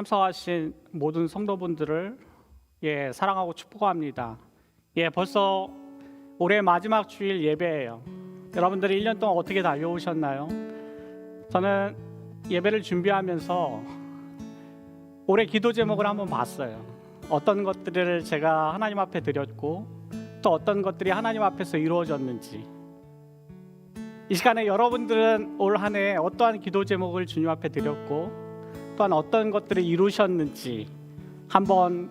참석하신 모든 성도분들을 사랑하고 축복합니다. 벌써 올해 마지막 주일 예배예요. 여러분들이 1년 동안 어떻게 달려오셨나요? 저는 예배를 준비하면서 올해 기도 제목을 한번 봤어요. 어떤 것들을 제가 하나님 앞에 드렸고 또 어떤 것들이 하나님 앞에서 이루어졌는지. 이 시간에 여러분들은 올 한 해 어떠한 기도 제목을 주님 앞에 드렸고 또한 어떤 것들을 이루셨는지 한번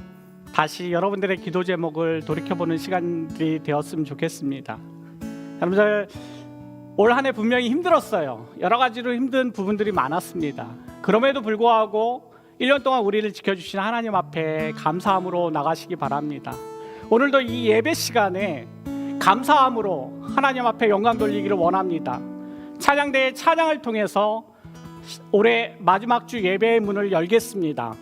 다시 여러분들의 기도 제목을 돌이켜보는 시간들이 되었으면 좋겠습니다. 여러분들 올 한 해 분명히 힘들었어요. 여러 가지로 힘든 부분들이 많았습니다. 그럼에도 불구하고 1년 동안 우리를 지켜주신 하나님 앞에 감사함으로 나가시기 바랍니다. 오늘도 이 예배 시간에 감사함으로 하나님 앞에 영광 돌리기를 원합니다. 찬양대의 찬양을 통해서 올해 마지막 주 예배의 문을 열겠습니다.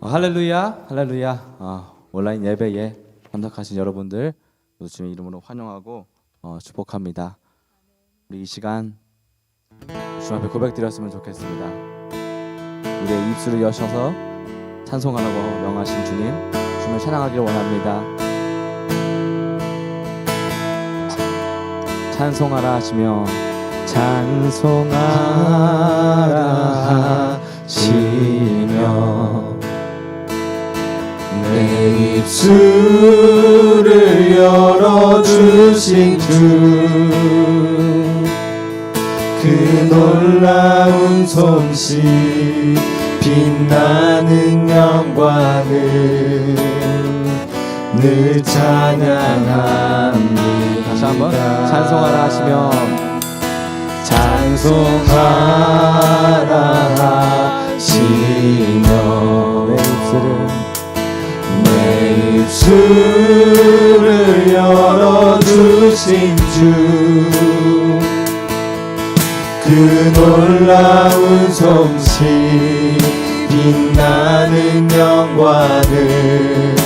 할렐루야, 할렐루야. 온라인 예배에 참석하신 여러분들 모두 주님의 이름으로 환영하고 축복합니다. 우리 이 시간 주님 앞에 고백드렸으면 좋겠습니다. 우리의 입술을 여셔서 찬송하라고 명하신 주님, 주님을 찬양하기를 원합니다. 찬송하라 하시며 찬송하라 하시며 내 입술을 열어주신 주, 그 놀라운 솜씨 빛나는 영광을 늘 찬양합니다. 다시 한번 찬송하라 하시며 찬송하라 하시며 내 입술을 열어주신 주, 그 놀라운 솜씨 빛나는 영광을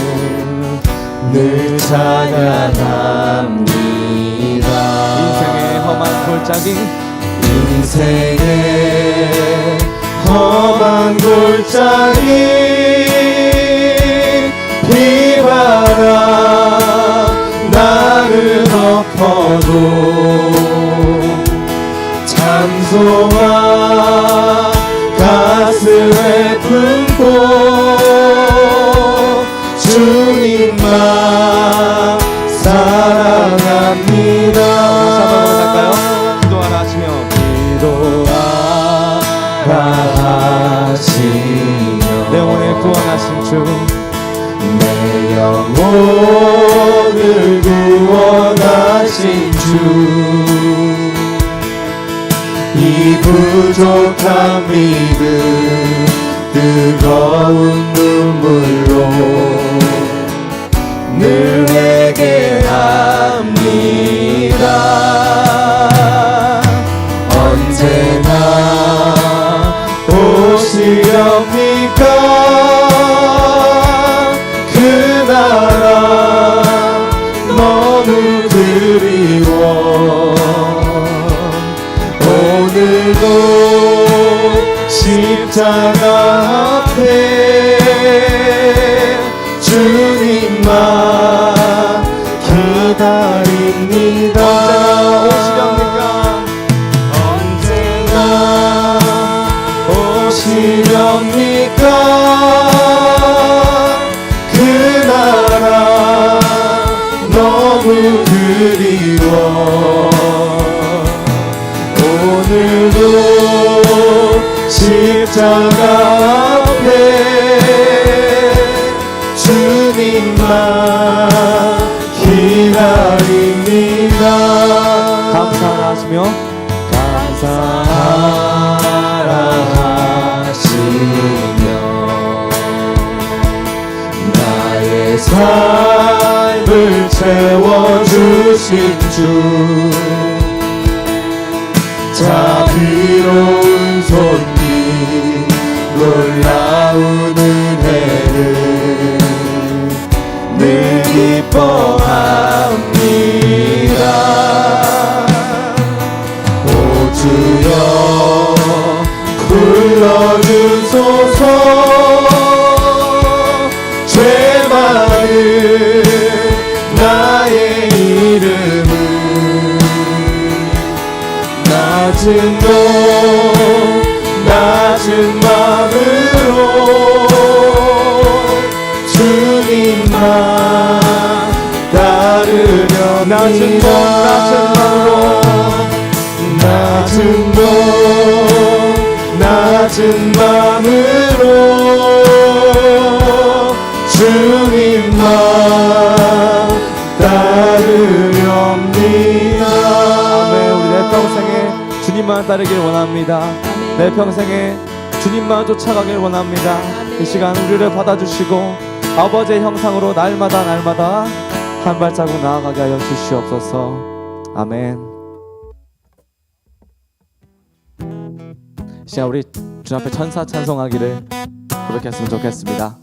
늘 찬양합니다. 인생의 험한 골짜기, 인생의 험한 골짜기 비바람 나를 덮어도 찬송아 가슴에 품고 주님만 사랑합니다. 기도하라 하시며 기도하라 하시며 내 영혼을 구원하신 주, 내 영혼을 구원하신 주, 이 부족한 믿음 뜨거운 눈물로 늘 회개합니다. 언제나 오시렵니까? 그 나라 너무 그리워. 오늘도 십자가 앞에 주님만 기다립니다. 언제나 오시렵니까? 그 나라 너무 그리워. 오늘도 십자가 앞에 주님만 기다립니다. 감사하라 하시며 감사하라 하시며 나의 삶을 채워주신 주, 자비로운 손길 놀라운 은혜를 늘 기뻐합니다. 오 주여 굴러 낮은 마음으로 주님만 따르렵니다. 낮은 마음으로 주님만 따르렵니다. 아멘. 우리 내 평생에 주님만 따르길 원합니다. 내 평생에 주님만 쫓아가길 원합니다. 이 시간 우리를 받아주시고 아버지의 형상으로 날마다 한 발자국 나아가게 하여 주시옵소서. 아멘. 이 시간 우리 주 앞에 천사 찬송하기를 고백했으면 좋겠습니다.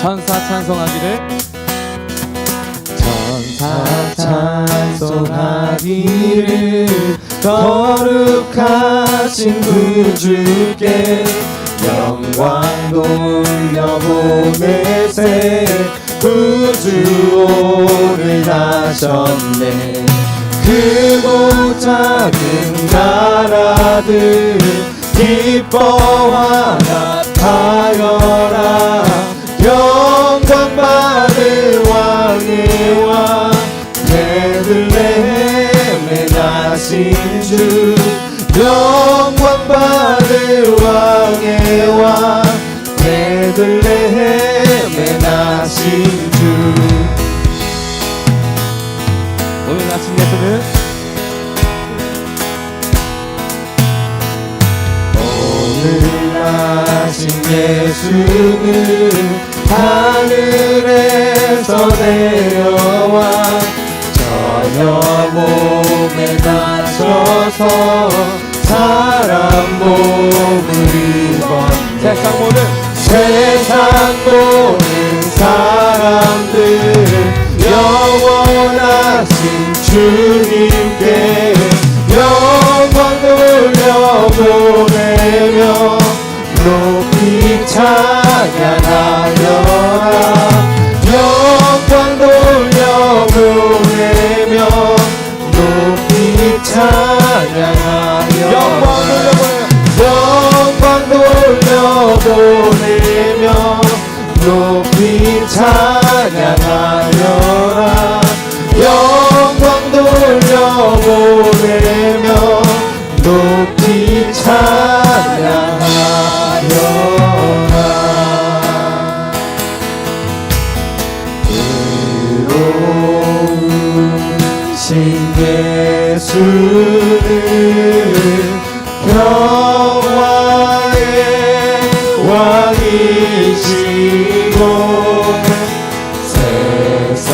천사 찬송하기를, 천사 찬송하기를 거룩하신 구주께 영광 돌려보내세. 구주오를 하셨네. 크고 작은 나라들 기뻐하라 하여라. 영광 받을 왕의 왕 베들레헴에 나신 주. 영광 받을 왕의 왕 베들레헴에 나신 주. 오늘 아침 예배는 오늘 나신 예수는 하늘에서 내려와 저녁 몸에 낮춰서 사람 몸을 입었네. 세상 모든 사람들 영원하신 주님께 영광 돌려보내며 높이 찬양하여라. 영광 돌려보내며 높이 찬양하여라. 영광 돌려보내며 높이 찬양하여라. 영광 돌려보내며 높이 찬양하여라. 의로우신 예수는 평화의 왕이시고 세상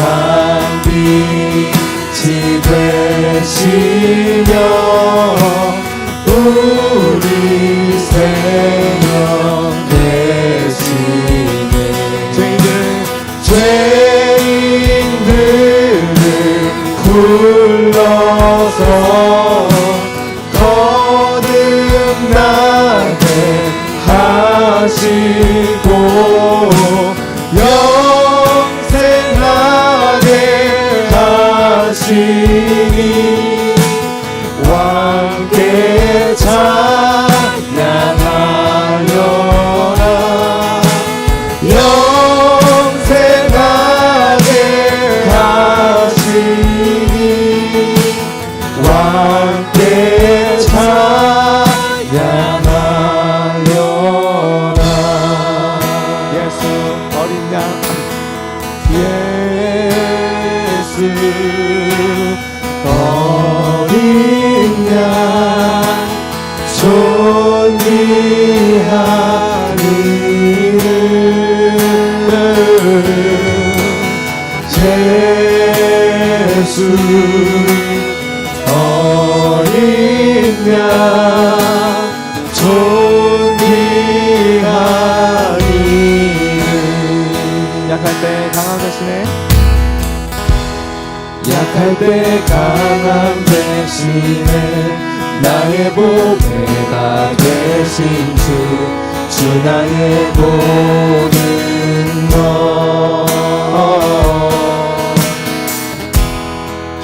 빛이 되시며 우리 생명 되시네. 죄인들을 불러서 거듭나게 하시고 영생하게 하시니 왕께 찬양하여라. 영생하게 하시니 왕께 찬양하여라. 예수 어린 양, 예수 어린 양 존귀하니를. 예수 어린 양 존귀하니를. 약할 때 강함 대신에 약할 때 강함 대신에 나의 보배가 되신 주. 주 나의 모든 것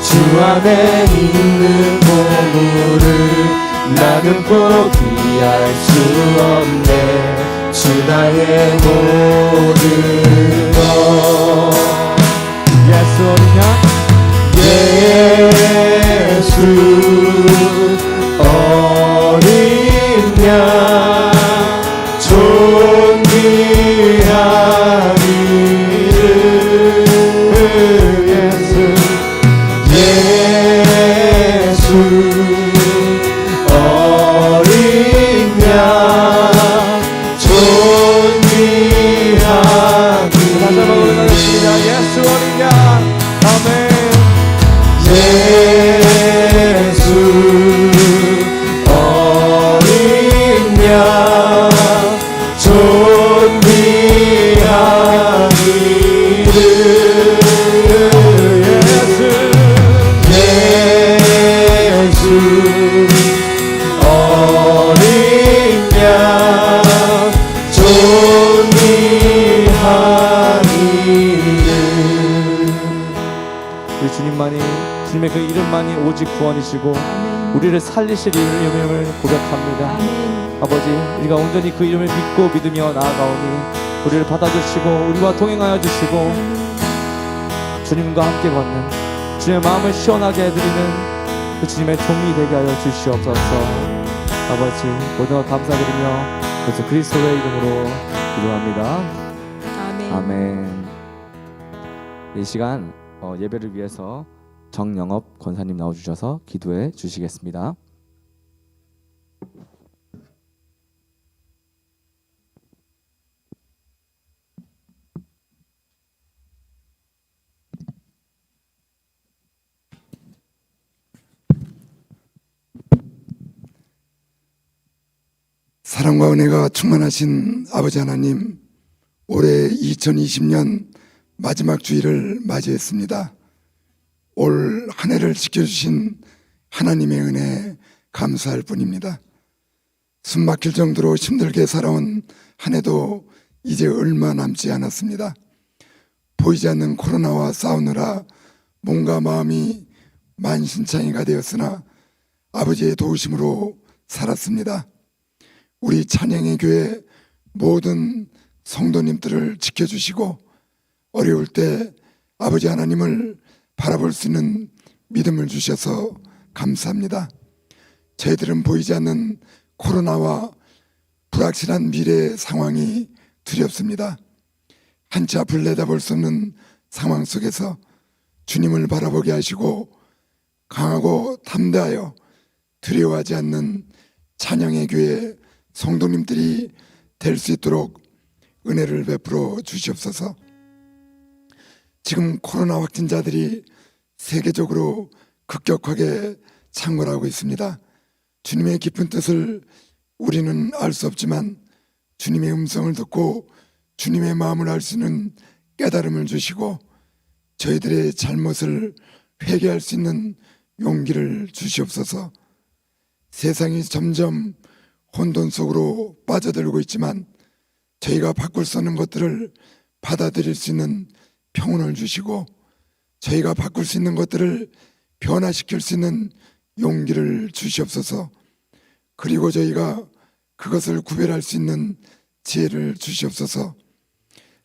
주 안에 있는 보물을 나는 포기할 수 없네. 주 나의 모든 것 예수 어린 양 예수 어린 양 존귀한 이름 예수 어린 양 존귀한 다시 한번 올려드립니다. 예수 어린 양 아멘. 예수 어린 양 존귀한 이름 예수 어린 양 존귀한 이름 우리 주님의 그 이름만이 오직 구원이시고 우리를 살리실 이름을 고백합니다. 아버지, 우리가 온전히 그 이름을 믿고 믿으며 나아가오니 우리를 받아주시고 우리와 동행하여 주시고 주님과 함께 걷는 주님의 마음을 시원하게 해드리는 그 주님의 종이 되게 하여 주시옵소서. 아버지, 모든 것 감사드리며 그래서 그리스도의 이름으로 기도합니다. 아멘. 아멘. 이 시간 예배를 위해서 정영업 권사님 나와주셔서 기도해 주시겠습니다. 사랑과 은혜가 충만하신 아버지 하나님, 올해 2020년 마지막 주일을 맞이했습니다. 올 한 해를 지켜주신 하나님의 은혜에 감사할 뿐입니다. 숨 막힐 정도로 힘들게 살아온 한 해도 이제 얼마 남지 않았습니다. 보이지 않는 코로나와 싸우느라 몸과 마음이 만신창이가 되었으나 아버지의 도우심으로 살았습니다. 우리 찬양의 교회 모든 성도님들을 지켜주시고 어려울 때 아버지 하나님을 바라볼 수 있는 믿음을 주셔서 감사합니다. 저희들은 보이지 않는 코로나와 불확실한 미래의 상황이 두렵습니다. 한치 앞을 내다볼 수 없는 상황 속에서 주님을 바라보게 하시고 강하고 담대하여 두려워하지 않는 찬양의 교회 성도님들이 될 수 있도록 은혜를 베풀어 주시옵소서. 지금 코로나 확진자들이 세계적으로 급격하게 창궐하고 있습니다. 주님의 깊은 뜻을 우리는 알 수 없지만 주님의 음성을 듣고 주님의 마음을 알 수 있는 깨달음을 주시고 저희들의 잘못을 회개할 수 있는 용기를 주시옵소서. 세상이 점점 혼돈 속으로 빠져들고 있지만 저희가 바꿀 수 없는 것들을 받아들일 수 있는 평온을 주시고 저희가 바꿀 수 있는 것들을 변화시킬 수 있는 용기를 주시옵소서. 그리고 저희가 그것을 구별할 수 있는 지혜를 주시옵소서.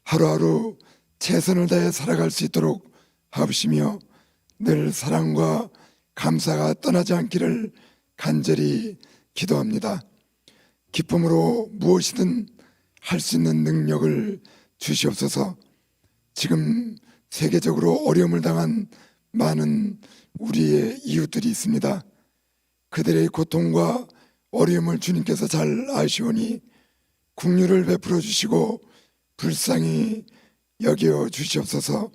하루하루 최선을 다해 살아갈 수 있도록 하옵시며 늘 사랑과 감사가 떠나지 않기를 간절히 기도합니다. 기쁨으로 무엇이든 할 수 있는 능력을 주시옵소서. 지금 세계적으로 어려움을 당한 많은 우리의 이웃들이 있습니다. 그들의 고통과 어려움을 주님께서 잘 아시오니 긍휼을 베풀어 주시고 불쌍히 여겨 주시옵소서.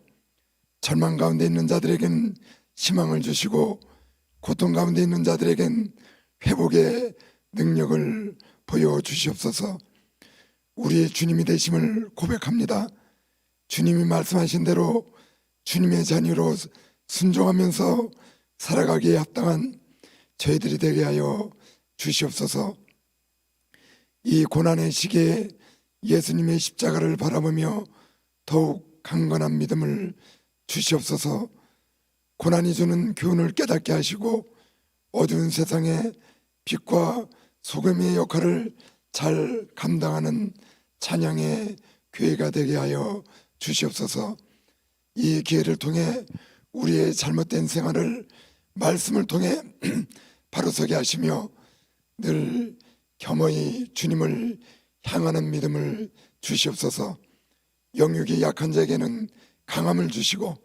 절망 가운데 있는 자들에겐 희망을 주시고 고통 가운데 있는 자들에겐 회복의 능력을 보여주시옵소서. 우리의 주님이 되심을 고백합니다. 주님이 말씀하신 대로 주님의 자녀로 순종하면서 살아가기에 합당한 저희들이 되게 하여 주시옵소서. 이 고난의 시기에 예수님의 십자가를 바라보며 더욱 강건한 믿음을 주시옵소서. 고난이 주는 교훈을 깨닫게 하시고 어두운 세상에 빛과 소금의 역할을 잘 감당하는 찬양의 교회가 되게 하여 주시옵소서. 이 기회를 통해 우리의 잘못된 생활을 말씀을 통해 바로서게 하시며 늘 겸허히 주님을 향하는 믿음을 주시옵소서. 영육이 약한 자에게는 강함을 주시고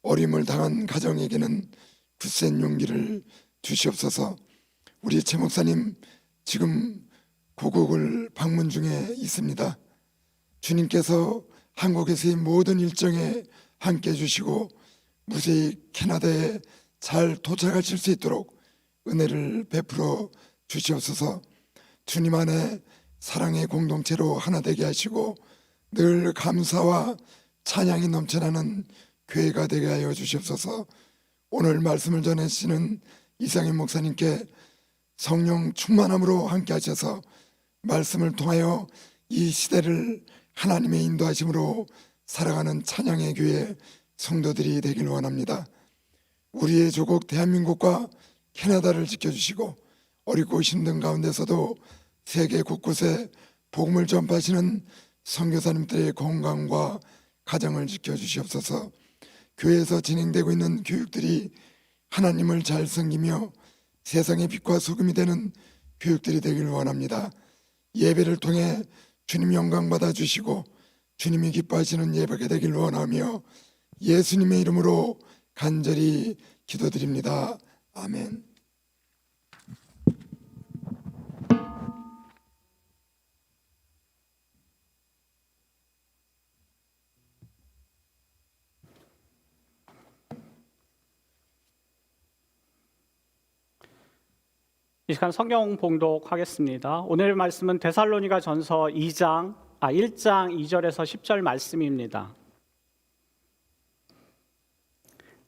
어림을 당한 가정에게는 굳센 용기를 주시옵소서. 우리 최 목사님 지금 고국을 방문 중에 있습니다. 주님께서 한국에서의 모든 일정에 함께 해주시고 무사히 캐나다에 잘 도착하실 수 있도록 은혜를 베풀어 주시옵소서. 주님 안에 사랑의 공동체로 하나 되게 하시고 늘 감사와 찬양이 넘쳐나는 교회가 되게 하여 주시옵소서. 오늘 말씀을 전해주시는 이상현 목사님께 성령 충만함으로 함께 하셔서 말씀을 통하여 이 시대를 하나님의 인도하심으로 살아가는 찬양의 교회 성도들이 되길 원합니다. 우리의 조국 대한민국과 캐나다를 지켜주시고 어렵고 힘든 가운데서도 세계 곳곳에 복음을 전파하시는 선교사님들의 건강과 가정을 지켜주시옵소서. 교회에서 진행되고 있는 교육들이 하나님을 잘 섬기며 세상의 빛과 소금이 되는 교육들이 되길 원합니다. 예배를 통해 주님 영광 받아주시고 주님이 기뻐하시는 예배가 되길 원하며 예수님의 이름으로 간절히 기도드립니다. 아멘. 이 시간 성경 봉독하겠습니다. 오늘 말씀은 데살로니가 전서 1장 2절에서 10절 말씀입니다.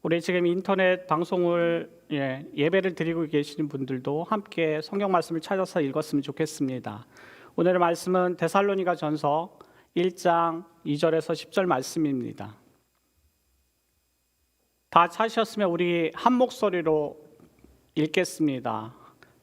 우리 지금 인터넷 방송을 예배를 드리고 계시는 분들도 함께 성경 말씀을 찾아서 읽었으면 좋겠습니다. 오늘의 말씀은 데살로니가 전서 1장 2절에서 10절 말씀입니다. 다 찾으셨으면 우리 한 목소리로 읽겠습니다.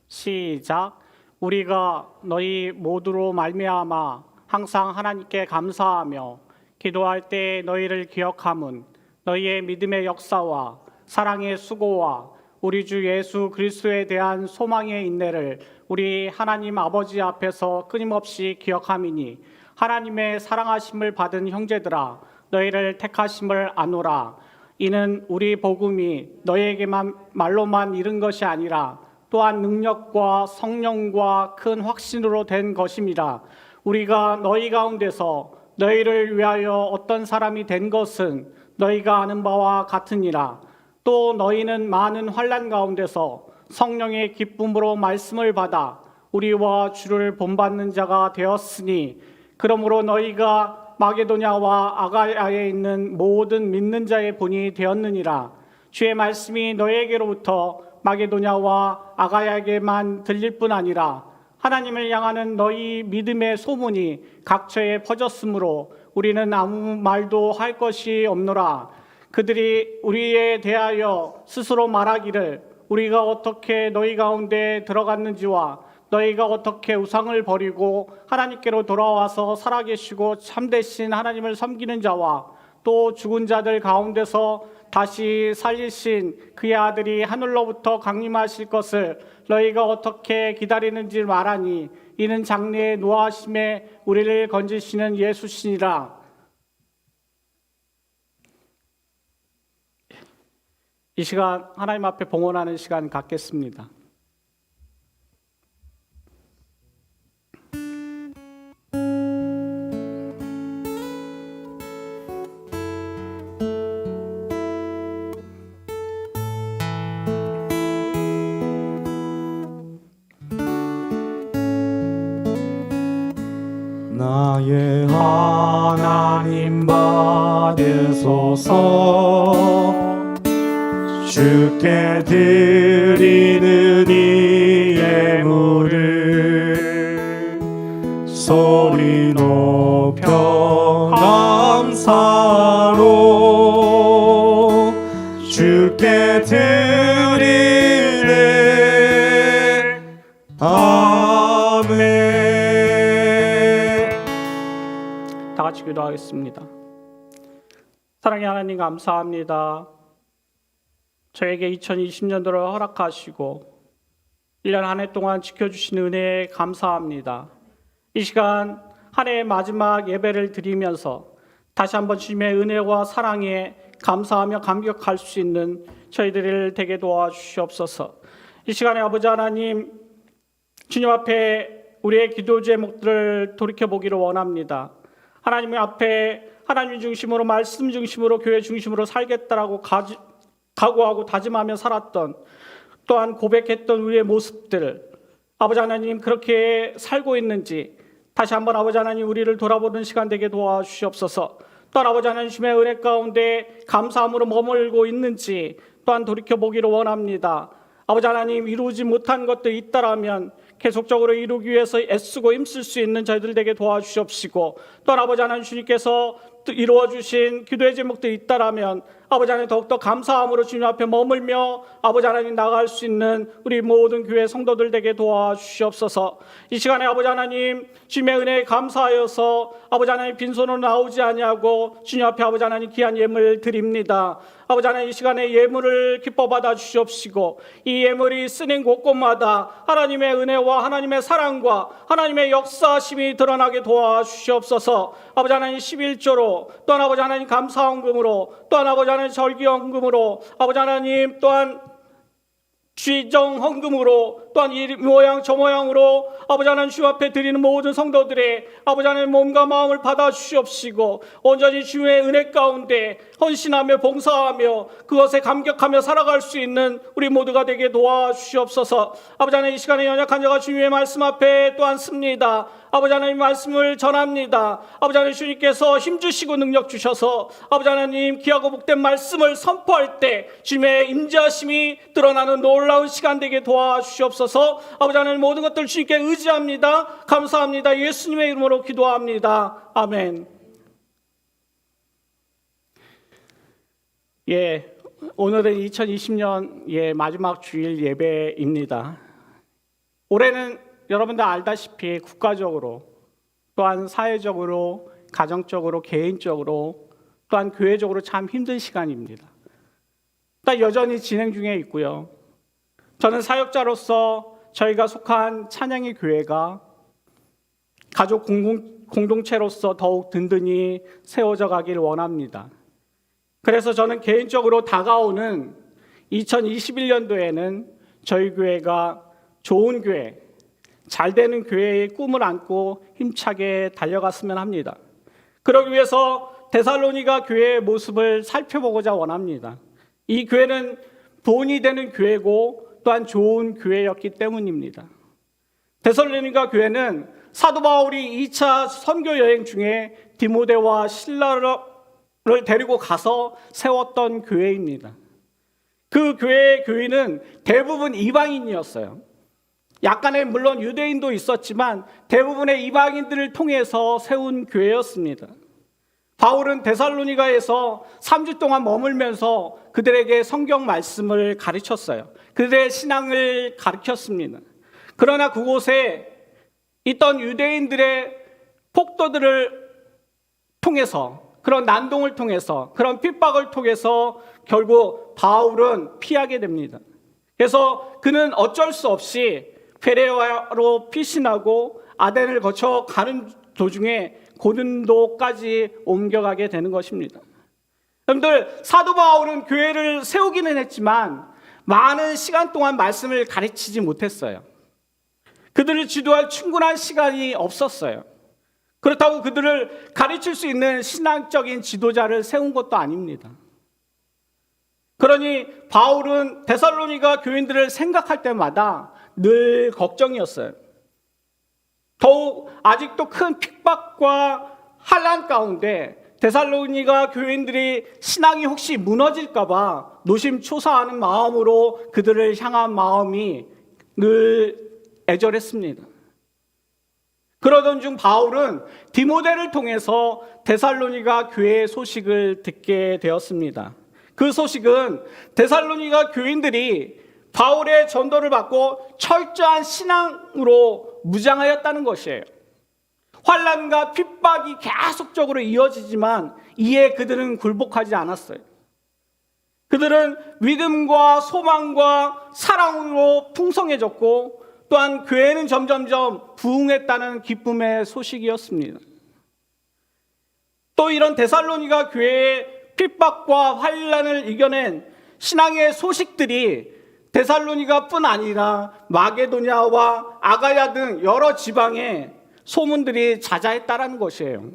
시작. 우리가 너희 모두로 말미암아 항상 하나님께 감사하며 기도할 때 너희를 기억함은 너희의 믿음의 역사와 사랑의 수고와 우리 주 예수 그리스도에 대한 소망의 인내를 우리 하나님 아버지 앞에서 끊임없이 기억함이니 하나님의 사랑하심을 받은 형제들아 너희를 택하심을 아노라. 이는 우리 복음이 너희에게만 말로만 이른 것이 아니라 또한 능력과 성령과 큰 확신으로 된 것임이라. 우리가 너희 가운데서 너희를 위하여 어떤 사람이 된 것은 너희가 아는 바와 같으니라. 또 너희는 많은 환난 가운데서 성령의 기쁨으로 말씀을 받아 우리와 주를 본받는 자가 되었으니 그러므로 너희가 마게도냐와 아가야에 있는 모든 믿는 자의 본이 되었느니라. 주의 말씀이 너희에게로부터 마게도냐와 아가야에게만 들릴 뿐 아니라 하나님을 향하는 너희 믿음의 소문이 각처에 퍼졌으므로 우리는 아무 말도 할 것이 없노라. 그들이 우리에 대하여 스스로 말하기를 우리가 어떻게 너희 가운데 들어갔는지와 너희가 어떻게 우상을 버리고 하나님께로 돌아와서 살아계시고 참되신 하나님을 섬기는 자와 또 죽은 자들 가운데서 다시 살리신 그의 아들이 하늘로부터 강림하실 것을 너희가 어떻게 기다리는지 말하니 이는 장래의 노하심에 우리를 건지시는 예수시니라. 이 시간 하나님 앞에 봉헌하는 시간 갖겠습니다. 나의 하나님 받으소서. 주께 드리는 이 예물을 아멘. 다 같이 기도하겠습니다. 사랑의 하나님 감사합니다. 저에게 2020년도를 허락하시고 1년 한 해 동안 지켜주신 은혜에 감사합니다. 이 시간 한 해의 마지막 예배를 드리면서 다시 한번 주님의 은혜와 사랑에 감사하며 감격할 수 있는 저희들을 되게 도와주시옵소서. 이 시간에 아버지 하나님, 주님 앞에 우리의 기도 제목들을 돌이켜보기를 원합니다. 하나님 앞에 하나님 중심으로, 말씀 중심으로, 교회 중심으로 살겠다라고 각오하고 다짐하며 살았던, 또한 고백했던 우리의 모습들, 아버지 하나님 그렇게 살고 있는지 다시 한번 아버지 하나님 우리를 돌아보는 시간 되게 도와주시옵소서. 또한 아버지 하나님 주님의 은혜 가운데 감사함으로 머물고 있는지 또한 돌이켜보기를 원합니다. 아버지 하나님, 이루지 못한 것도 있다라면 계속적으로 이루기 위해서 애쓰고 힘쓸 수 있는 저희들 되게 도와주시옵시고, 또한 아버지 하나님 주님께서 이루어주신 기도의 제목도 있다라면 아버지 하나님 더욱더 감사함으로 주님 앞에 머물며 아버지 하나님 나갈 수 있는 우리 모든 교회 성도들 되게 도와주시옵소서. 이 시간에 아버지 하나님 주님의 은혜에 감사하여서 아버지 하나님 빈손으로 나오지 아니하고 주님 앞에 아버지 하나님 귀한 예물 드립니다. 아버지 하나님 이 시간에 예물을 기뻐 받아 주시옵시고, 이 예물이 쓰는 곳곳마다 하나님의 은혜와 하나님의 사랑과 하나님의 역사심이 드러나게 도와주시옵소서. 아버지 하나님 11조로, 또한 아버지 하나님 감사헌금으로, 또한 아버지 하나님 절기헌금으로, 아버지 하나님 또한 취정 헌금으로, 또한 이 모양 저 모양으로 아버지 하나님 주 앞에 드리는 모든 성도들의 아버지 하나님 몸과 마음을 받아 주시옵시고, 온전히 주의 은혜 가운데 헌신하며 봉사하며 그것에 감격하며 살아갈 수 있는 우리 모두가 되게 도와주시옵소서. 아버지 하나님 이 시간에 연약한 자가 주님의 말씀 앞에 또한 씁니다. 아버지 하나님 말씀을 전합니다. 아버지 하나님 주님께서 힘주시고 능력 주셔서 아버지 하나님 귀하고 복된 말씀을 선포할 때 주님의 임재하심이 드러나는 놀라운 시간 되게 도와주시옵소서. 아버지 하나님 모든 것들 주님께 의지합니다. 감사합니다. 예수님의 이름으로 기도합니다. 아멘. 오늘은 2020년 마지막 주일 예배입니다. 올해는 여러분들 알다시피 국가적으로, 또한 사회적으로, 가정적으로, 개인적으로, 또한 교회적으로 참 힘든 시간입니다. 또 여전히 진행 중에 있고요. 저는 사역자로서 저희가 속한 찬양의 교회가 가족 공동체로서 더욱 든든히 세워져 가길 원합니다. 그래서 저는 개인적으로 다가오는 2021년도에는 저희 교회가 좋은 교회, 잘 되는 교회의 꿈을 안고 힘차게 달려갔으면 합니다. 그러기 위해서 데살로니가 교회의 모습을 살펴보고자 원합니다. 이 교회는 본이 되는 교회고 또한 좋은 교회였기 때문입니다. 데살로니가 교회는 사도 바울이 2차 선교 여행 중에 디모데와 실라를 데리고 가서 세웠던 교회입니다. 그 교회의 교인은 대부분 이방인이었어요. 약간의 물론 유대인도 있었지만 대부분의 이방인들을 통해서 세운 교회였습니다. 바울은 데살로니가에서 3주 동안 머물면서 그들에게 성경 말씀을 가르쳤어요. 그들의 신앙을 가르쳤습니다. 그러나 그곳에 있던 유대인들의 폭도들을 통해서, 그런 난동을 통해서, 그런 핍박을 통해서 결국 바울은 피하게 됩니다. 그래서 그는 어쩔 수 없이 베레아로 피신하고 아덴을 거쳐 가는 도중에 고린도까지 옮겨가게 되는 것입니다. 여러분들, 사도 바울은 교회를 세우기는 했지만 많은 시간 동안 말씀을 가르치지 못했어요. 그들을 지도할 충분한 시간이 없었어요. 그렇다고 그들을 가르칠 수 있는 신앙적인 지도자를 세운 것도 아닙니다. 그러니 바울은 데살로니가 교인들을 생각할 때마다 늘 걱정이었어요. 더욱 아직도 큰 핍박과 환난 가운데 데살로니가 교인들이 신앙이 혹시 무너질까 봐 노심초사하는 마음으로 그들을 향한 마음이 늘 애절했습니다. 그러던 중 바울은 디모데를 통해서 데살로니가 교회의 소식을 듣게 되었습니다. 그 소식은 데살로니가 교인들이 바울의 전도를 받고 철저한 신앙으로 무장하였다는 것이에요. 환난과 핍박이 계속적으로 이어지지만 이에 그들은 굴복하지 않았어요. 그들은 믿음과 소망과 사랑으로 풍성해졌고 또한 교회는 점점점 부흥했다는 기쁨의 소식이었습니다. 또 이런 데살로니가 교회의 핍박과 환난을 이겨낸 신앙의 소식들이 데살로니가뿐 아니라 마게도냐와 아가야 등 여러 지방에 소문들이 자자했다라는 것이에요.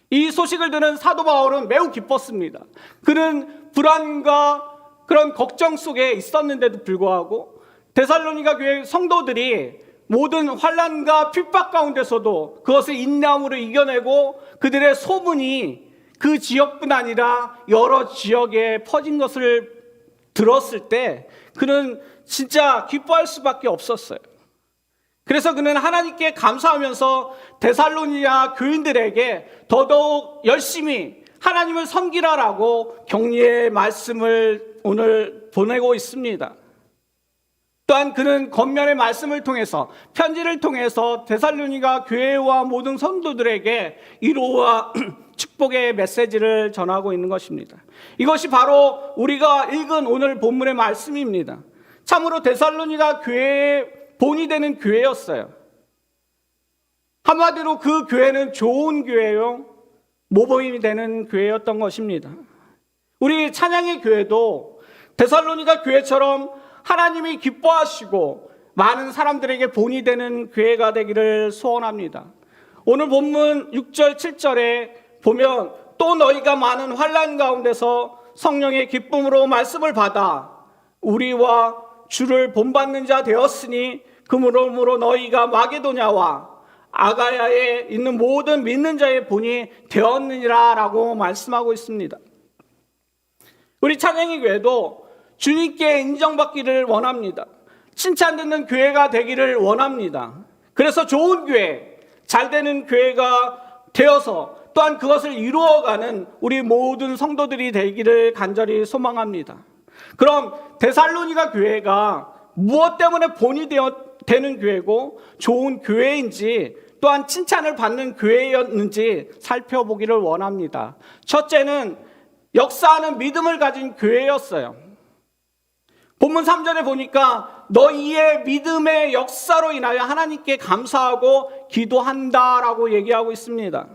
이 소식을 들은 사도 바울은 매우 기뻤습니다. 그는 불안과 그런 걱정 속에 있었는데도 불구하고 데살로니가 교회 성도들이 모든 환난과 핍박 가운데서도 그것을 인내함으로 이겨내고 그들의 소문이 그 지역뿐 아니라 여러 지역에 퍼진 것을 들었을 때 그는 진짜 기뻐할 수밖에 없었어요. 그래서 그는 하나님께 감사하면서 데살로니가 교인들에게 더더욱 열심히 하나님을 섬기라라고 격려의 말씀을 오늘 보내고 있습니다. 또한 그는 겉면의 말씀을 통해서 편지를 통해서 데살로니가 교회와 모든 성도들에게 위로와 축복의 메시지를 전하고 있는 것입니다. 이것이 바로 우리가 읽은 오늘 본문의 말씀입니다. 참으로 데살로니가 교회의 본이 되는 교회였어요. 한마디로 그 교회는 좋은 교회요, 모범이 되는 교회였던 것입니다. 우리 찬양의 교회도 데살로니가 교회처럼 하나님이 기뻐하시고 많은 사람들에게 본이 되는 교회가 되기를 소원합니다. 오늘 본문 6절 7절에 보면 또 너희가 많은 환난 가운데서 성령의 기쁨으로 말씀을 받아 우리와 주를 본받는 자 되었으니 그러므로 너희가 마게도냐와 아가야에 있는 모든 믿는 자의 본이 되었느니라 라고 말씀하고 있습니다. 우리 찬양의 교회도 주님께 인정받기를 원합니다. 칭찬 듣는 교회가 되기를 원합니다. 그래서 좋은 교회, 잘 되는 교회가 되어서 또한 그것을 이루어가는 우리 모든 성도들이 되기를 간절히 소망합니다. 그럼 데살로니가 교회가 무엇 때문에 본이 되는 교회고 좋은 교회인지 또한 칭찬을 받는 교회였는지 살펴보기를 원합니다. 첫째는 역사하는 믿음을 가진 교회였어요. 본문 3절에 보니까 너희의 믿음의 역사로 인하여 하나님께 감사하고 기도한다라고 얘기하고 있습니다.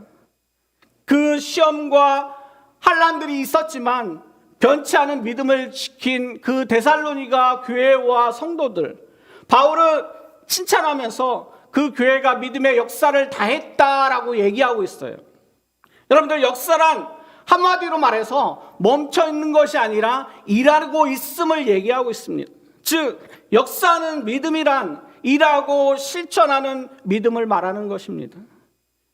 그 시험과 환난들이 있었지만 변치 않은 믿음을 지킨 그 데살로니가 교회와 성도들, 바울은 칭찬하면서 그 교회가 믿음의 역사를 다했다라고 얘기하고 있어요. 여러분들, 역사란 한마디로 말해서 멈춰 있는 것이 아니라 일하고 있음을 얘기하고 있습니다. 즉 역사하는 믿음이란 일하고 실천하는 믿음을 말하는 것입니다.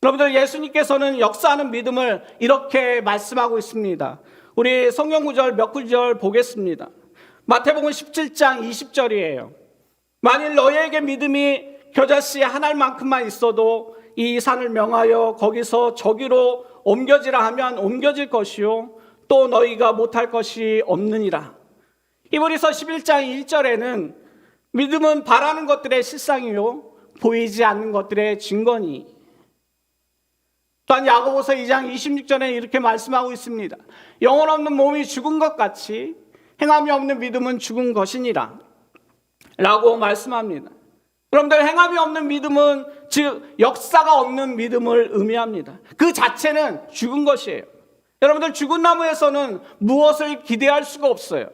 여러분들, 예수님께서는 역사하는 믿음을 이렇게 말씀하고 있습니다. 우리 성경 구절 몇 구절 보겠습니다. 마태복음 17장 20절이에요. 만일 너희에게 믿음이 겨자씨 한 알만큼만 있어도 이 산을 명하여 거기서 저기로 옮겨지라 하면 옮겨질 것이요 또 너희가 못할 것이 없느니라. 히브리서 11장 1절에는 믿음은 바라는 것들의 실상이요 보이지 않는 것들의 증거니. 또한 야고보서 2장 26절에 이렇게 말씀하고 있습니다. 영혼 없는 몸이 죽은 것 같이 행함이 없는 믿음은 죽은 것이니라 라고 말씀합니다. 여러분들, 행함이 없는 믿음은 즉 역사가 없는 믿음을 의미합니다. 그 자체는 죽은 것이에요. 여러분들, 죽은 나무에서는 무엇을 기대할 수가 없어요.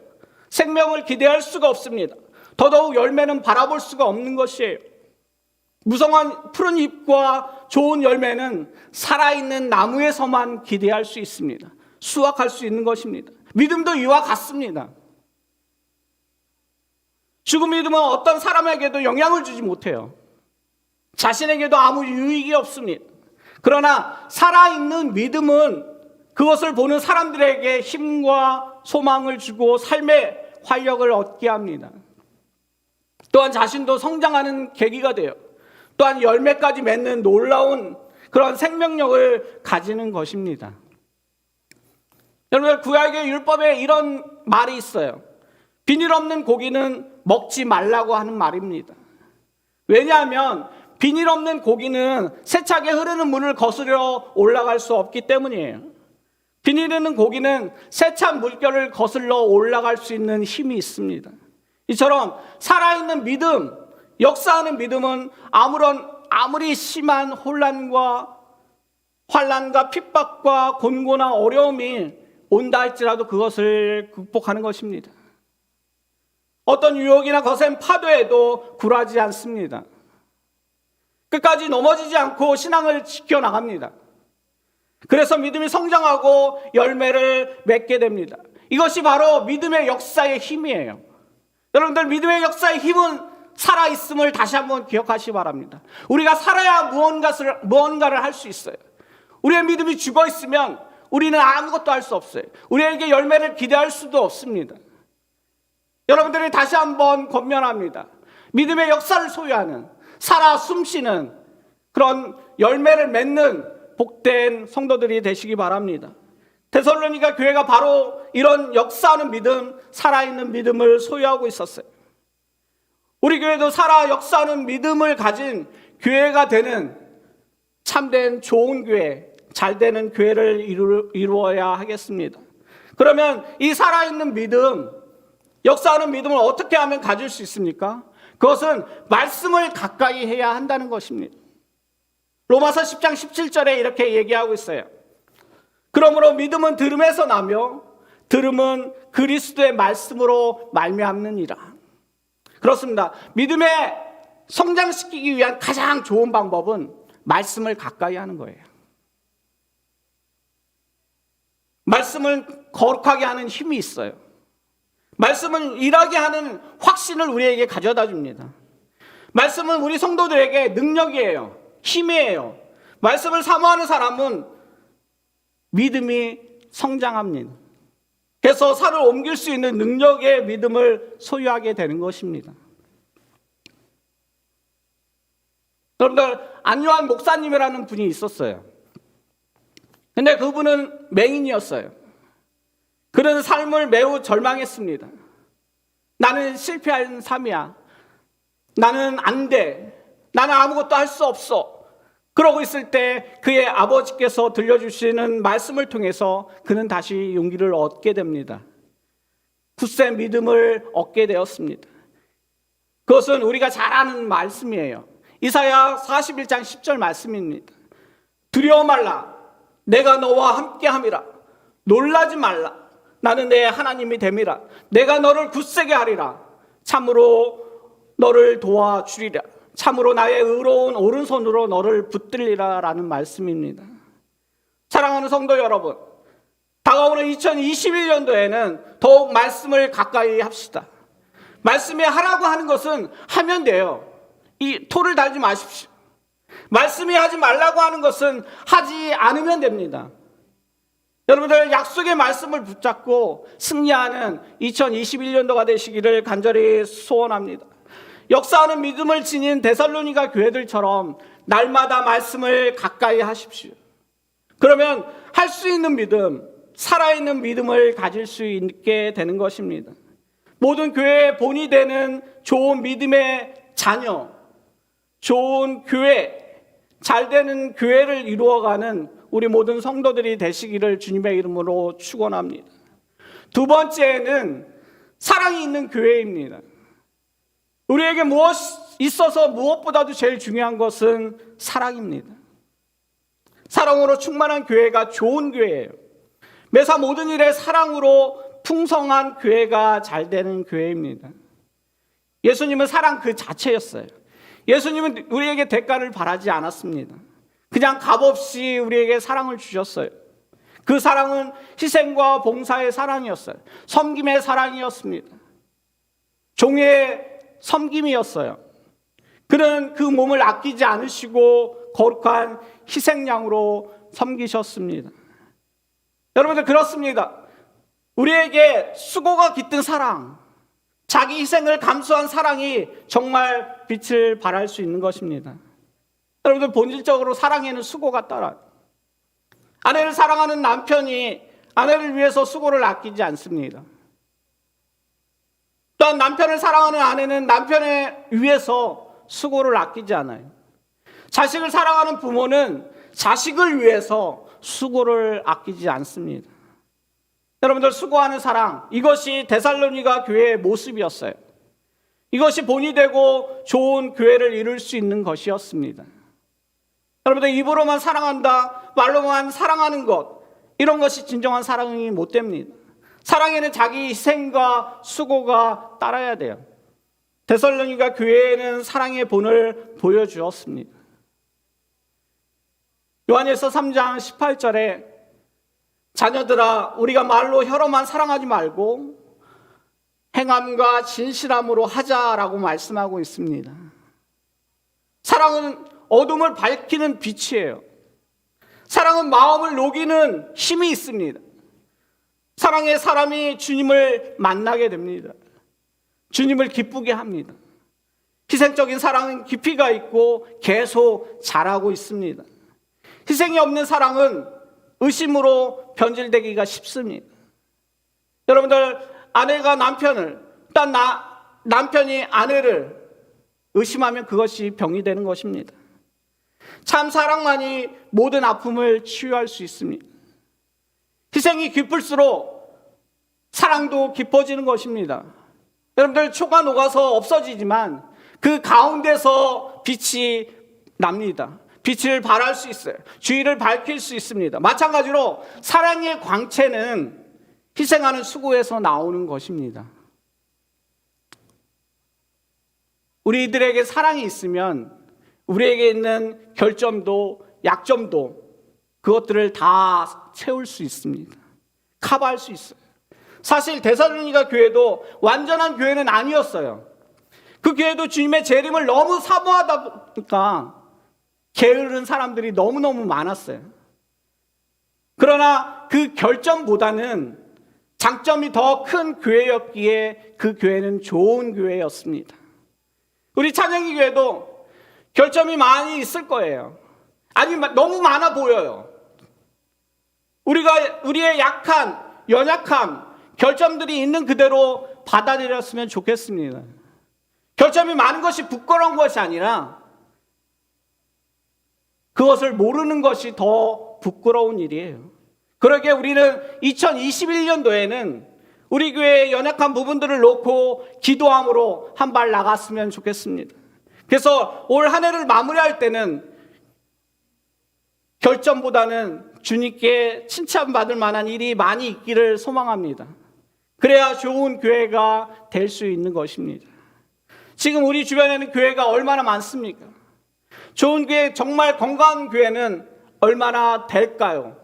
생명을 기대할 수가 없습니다. 더더욱 열매는 바라볼 수가 없는 것이에요. 무성한 푸른 잎과 좋은 열매는 살아있는 나무에서만 기대할 수 있습니다. 수확할 수 있는 것입니다. 믿음도 이와 같습니다. 죽은 믿음은 어떤 사람에게도 영향을 주지 못해요. 자신에게도 아무 유익이 없습니다. 그러나 살아있는 믿음은 그것을 보는 사람들에게 힘과 소망을 주고 삶의 활력을 얻게 합니다. 또한 자신도 성장하는 계기가 돼요. 또한 열매까지 맺는 놀라운 그런 생명력을 가지는 것입니다. 여러분, 구약의 율법에 이런 말이 있어요. 비닐 없는 고기는 먹지 말라고 하는 말입니다. 왜냐하면 비닐 없는 고기는 세차게 흐르는 물을 거스려 올라갈 수 없기 때문이에요. 비닐 있는 고기는 세찬 물결을 거슬러 올라갈 수 있는 힘이 있습니다. 이처럼 살아있는 믿음, 역사하는 믿음은 아무리 심한 혼란과 핍박과 곤고나 어려움이 온다 할지라도 그것을 극복하는 것입니다. 어떤 유혹이나 거센 파도에도 굴하지 않습니다. 끝까지 넘어지지 않고 신앙을 지켜나갑니다. 그래서 믿음이 성장하고 열매를 맺게 됩니다. 이것이 바로 믿음의 역사의 힘이에요. 여러분들, 믿음의 역사의 힘은 살아있음을 다시 한번 기억하시기 바랍니다. 우리가 살아야 무언가를 할 수 있어요. 우리의 믿음이 죽어있으면 우리는 아무것도 할 수 없어요. 우리에게 열매를 기대할 수도 없습니다. 여러분들이 다시 한번 권면합니다. 믿음의 역사를 소유하는, 살아 숨쉬는 그런 열매를 맺는 복된 성도들이 되시기 바랍니다. 데살로니가 교회가 바로 이런 역사하는 믿음, 살아있는 믿음을 소유하고 있었어요. 우리 교회도 살아 역사하는 믿음을 가진 교회가 되는 참된 좋은 교회, 잘 되는 교회를 이루어야 하겠습니다. 그러면 이 살아있는 믿음, 역사하는 믿음을 어떻게 하면 가질 수 있습니까? 그것은 말씀을 가까이 해야 한다는 것입니다. 로마서 10장 17절에 이렇게 얘기하고 있어요. 그러므로 믿음은 들음에서 나며 들음은 그리스도의 말씀으로 말미암느니라. 그렇습니다. 믿음에 성장시키기 위한 가장 좋은 방법은 말씀을 가까이 하는 거예요. 말씀을 거룩하게 하는 힘이 있어요. 말씀은 일하게 하는 확신을 우리에게 가져다 줍니다. 말씀은 우리 성도들에게 능력이에요. 힘이에요. 말씀을 사모하는 사람은 믿음이 성장합니다. 그래서 살을 옮길 수 있는 능력의 믿음을 소유하게 되는 것입니다. 여러분들, 안요한 목사님이라는 분이 있었어요. 근데 그분은 맹인이었어요. 그는 삶을 매우 절망했습니다. 나는 실패한 삶이야. 나는 안 돼. 나는 아무것도 할 수 없어. 그러고 있을 때 그의 아버지께서 들려주시는 말씀을 통해서 그는 다시 용기를 얻게 됩니다. 굳세 믿음을 얻게 되었습니다. 그것은 우리가 잘 아는 말씀이에요. 이사야 41장 10절 말씀입니다. 두려워 말라. 내가 너와 함께함이라. 놀라지 말라. 나는 내 하나님이 됨이라. 내가 너를 굳세게 하리라. 참으로 너를 도와주리라. 참으로 나의 의로운 오른손으로 너를 붙들리라 라는 말씀입니다. 사랑하는 성도 여러분, 다가오는 2021년도에는 더욱 말씀을 가까이 합시다. 말씀이 하라고 하는 것은 하면 돼요. 이 토를 달지 마십시오. 말씀이 하지 말라고 하는 것은 하지 않으면 됩니다. 여러분들, 약속의 말씀을 붙잡고 승리하는 2021년도가 되시기를 간절히 소원합니다. 역사하는 믿음을 지닌 데살로니가 교회들처럼 날마다 말씀을 가까이 하십시오. 그러면 할 수 있는 믿음, 살아있는 믿음을 가질 수 있게 되는 것입니다. 모든 교회의 본이 되는 좋은 믿음의 자녀, 좋은 교회, 잘 되는 교회를 이루어가는 우리 모든 성도들이 되시기를 주님의 이름으로 축원합니다. 두 번째는 사랑이 있는 교회입니다. 우리에게 있어서 무엇보다도 제일 중요한 것은 사랑입니다. 사랑으로 충만한 교회가 좋은 교회예요. 매사 모든 일에 사랑으로 풍성한 교회가 잘 되는 교회입니다. 예수님은 사랑 그 자체였어요. 예수님은 우리에게 대가를 바라지 않았습니다. 그냥 값없이 우리에게 사랑을 주셨어요. 그 사랑은 희생과 봉사의 사랑이었어요. 섬김의 사랑이었습니다. 종의 섬김이었어요. 그는 그 몸을 아끼지 않으시고 거룩한 희생양으로 섬기셨습니다. 여러분들, 그렇습니다. 우리에게 수고가 깃든 사랑, 자기 희생을 감수한 사랑이 정말 빛을 발할 수 있는 것입니다. 여러분들, 본질적으로 사랑에는 수고가 따라요. 아내를 사랑하는 남편이 아내를 위해서 수고를 아끼지 않습니다. 또한 남편을 사랑하는 아내는 남편을 위해서 수고를 아끼지 않아요. 자식을 사랑하는 부모는 자식을 위해서 수고를 아끼지 않습니다. 여러분들, 수고하는 사랑, 이것이 데살로니가 교회의 모습이었어요. 이것이 본이 되고 좋은 교회를 이룰 수 있는 것이었습니다. 여러분들, 입으로만 사랑한다, 말로만 사랑하는 것, 이런 것이 진정한 사랑이 못 됩니다. 사랑에는 자기 희생과 수고가 따라야 돼요. 데살로니가 교회에는 사랑의 본을 보여주었습니다. 요한일서 3장 18절에 자녀들아, 우리가 말로 혀로만 사랑하지 말고 행함과 진실함으로 하자라고 말씀하고 있습니다. 사랑은 어둠을 밝히는 빛이에요. 사랑은 마음을 녹이는 힘이 있습니다. 사랑의 사람이 주님을 만나게 됩니다. 주님을 기쁘게 합니다. 희생적인 사랑은 깊이가 있고 계속 자라고 있습니다. 희생이 없는 사랑은 의심으로 변질되기가 쉽습니다. 여러분들, 아내가 남편을, 또한 남편이 아내를 의심하면 그것이 병이 되는 것입니다. 참 사랑만이 모든 아픔을 치유할 수 있습니다. 희생이 깊을수록 사랑도 깊어지는 것입니다. 여러분들, 초가 녹아서 없어지지만 그 가운데서 빛이 납니다. 빛을 발할 수 있어요. 주의를 밝힐 수 있습니다. 마찬가지로 사랑의 광채는 희생하는 수고에서 나오는 것입니다. 우리들에게 사랑이 있으면 우리에게 있는 결점도 약점도 그것들을 다 채울 수 있습니다. 커버할 수 있어요. 사실 데살로니가 교회도 완전한 교회는 아니었어요. 그 교회도 주님의 재림을 너무 사모하다 보니까 게으른 사람들이 너무너무 많았어요. 그러나 그 결점보다는 장점이 더 큰 교회였기에 그 교회는 좋은 교회였습니다. 우리 찬양기 교회도 결점이 많이 있을 거예요. 아니, 너무 많아 보여요. 우리의 약한, 연약함, 결점들이 있는 그대로 받아들였으면 좋겠습니다. 결점이 많은 것이 부끄러운 것이 아니라 그것을 모르는 것이 더 부끄러운 일이에요. 그러기에 우리는 2021년도에는 우리 교회의 연약한 부분들을 놓고 기도함으로 한 발 나갔으면 좋겠습니다. 그래서 올 한 해를 마무리할 때는 결점보다는 주님께 칭찬받을 만한 일이 많이 있기를 소망합니다. 그래야 좋은 교회가 될 수 있는 것입니다. 지금 우리 주변에는 교회가 얼마나 많습니까? 좋은 교회, 정말 건강한 교회는 얼마나 될까요?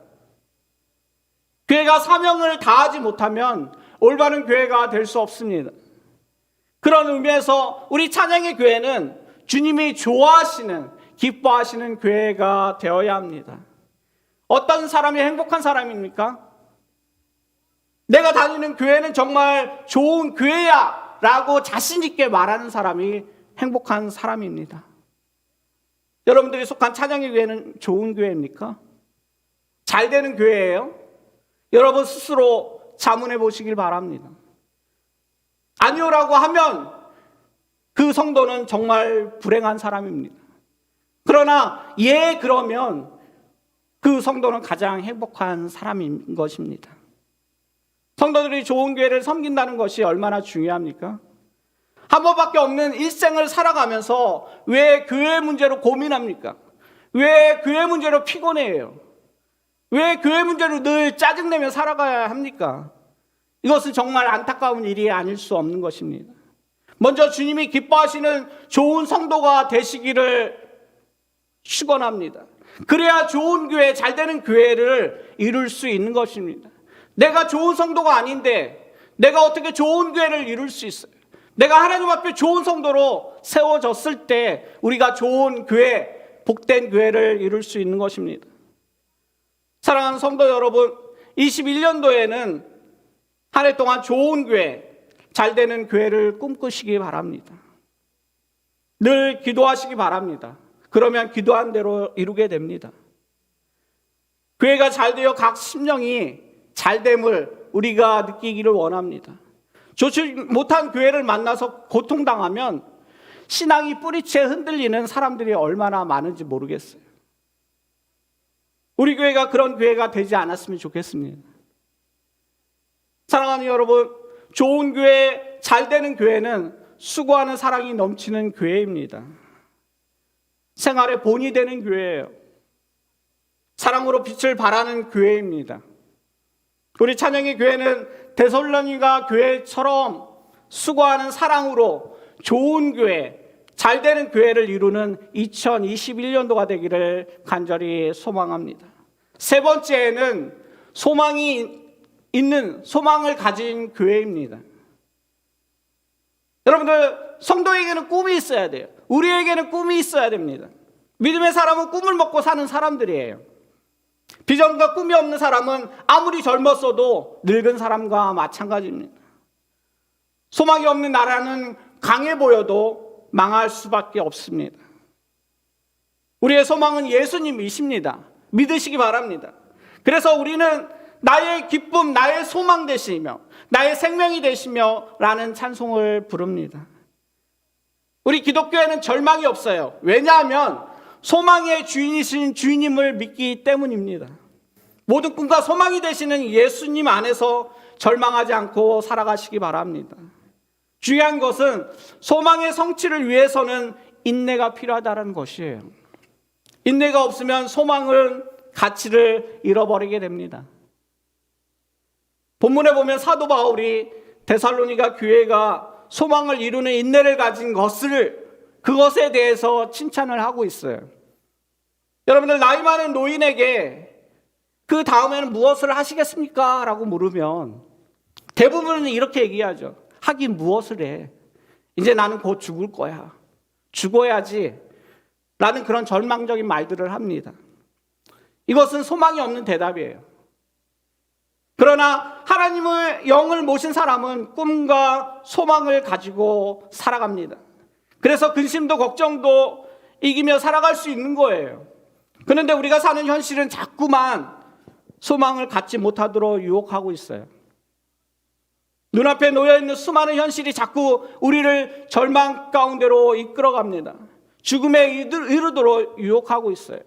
교회가 사명을 다하지 못하면 올바른 교회가 될 수 없습니다. 그런 의미에서 우리 찬양의 교회는 주님이 좋아하시는, 기뻐하시는 교회가 되어야 합니다. 어떤 사람이 행복한 사람입니까? 내가 다니는 교회는 정말 좋은 교회야 라고 자신 있게 말하는 사람이 행복한 사람입니다. 여러분들이 속한 찬양의 교회는 좋은 교회입니까? 잘 되는 교회예요? 여러분 스스로 자문해 보시길 바랍니다. 아니오라고 하면 그 성도는 정말 불행한 사람입니다. 그러나 그러면 그 성도는 가장 행복한 사람인 것입니다. 성도들이 좋은 교회를 섬긴다는 것이 얼마나 중요합니까? 한 번밖에 없는 일생을 살아가면서 왜 교회 문제로 고민합니까? 왜 교회 문제로 피곤해요? 왜 교회 문제로 늘 짜증내며 살아가야 합니까? 이것은 정말 안타까운 일이 아닐 수 없는 것입니다. 먼저 주님이 기뻐하시는 좋은 성도가 되시기를 축원합니다. 그래야 좋은 교회, 잘 되는 교회를 이룰 수 있는 것입니다. 내가 좋은 성도가 아닌데 내가 어떻게 좋은 교회를 이룰 수 있어요? 내가 하나님 앞에 좋은 성도로 세워졌을 때 우리가 좋은 교회, 복된 교회를 이룰 수 있는 것입니다. 사랑하는 성도 여러분, 21년도에는 한 해 동안 좋은 교회, 잘 되는 교회를 꿈꾸시기 바랍니다. 늘 기도하시기 바랍니다. 그러면 기도한 대로 이루게 됩니다. 교회가 잘 되어 각 심령이 잘됨을 우리가 느끼기를 원합니다. 좋지 못한 교회를 만나서 고통당하면 신앙이 뿌리채 흔들리는 사람들이 얼마나 많은지 모르겠어요. 우리 교회가 그런 교회가 되지 않았으면 좋겠습니다. 사랑하는 여러분, 좋은 교회, 잘 되는 교회는 수고하는 사랑이 넘치는 교회입니다. 생활의 본이 되는 교회예요. 사랑으로 빛을 발하는 교회입니다. 우리 찬영의 교회는 데살로니가 교회처럼 수고하는 사랑으로 좋은 교회, 잘 되는 교회를 이루는 2021년도가 되기를 간절히 소망합니다. 세 번째는 소망을 가진 교회입니다. 여러분들, 성도에게는 꿈이 있어야 돼요. 우리에게는 꿈이 있어야 됩니다. 믿음의 사람은 꿈을 먹고 사는 사람들이에요. 비전과 꿈이 없는 사람은 아무리 젊었어도 늙은 사람과 마찬가지입니다. 소망이 없는 나라는 강해 보여도 망할 수밖에 없습니다. 우리의 소망은 예수님이십니다. 믿으시기 바랍니다. 그래서 우리는 나의 기쁨, 나의 소망 되시며 나의 생명이 되시며 라는 찬송을 부릅니다. 우리 기독교에는 절망이 없어요. 왜냐하면 소망의 주인이신 주님을 믿기 때문입니다. 모든 꿈과 소망이 되시는 예수님 안에서 절망하지 않고 살아가시기 바랍니다. 중요한 것은 소망의 성취를 위해서는 인내가 필요하다는 것이에요. 인내가 없으면 소망은 가치를 잃어버리게 됩니다. 본문에 보면 사도 바울이 데살로니가 교회가 소망을 이루는 인내를 가진 그것에 대해서 칭찬을 하고 있어요. 여러분들, 나이 많은 노인에게 그 다음에는 무엇을 하시겠습니까? 라고 물으면 대부분은 이렇게 얘기하죠. 하긴 무엇을 해. 이제 나는 곧 죽을 거야. 죽어야지. 라는 그런 절망적인 말들을 합니다. 이것은 소망이 없는 대답이에요. 그러나 하나님의 영을 모신 사람은 꿈과 소망을 가지고 살아갑니다. 그래서 근심도 걱정도 이기며 살아갈 수 있는 거예요. 그런데 우리가 사는 현실은 자꾸만 소망을 갖지 못하도록 유혹하고 있어요. 눈앞에 놓여있는 수많은 현실이 자꾸 우리를 절망 가운데로 이끌어갑니다. 죽음에 이르도록 유혹하고 있어요.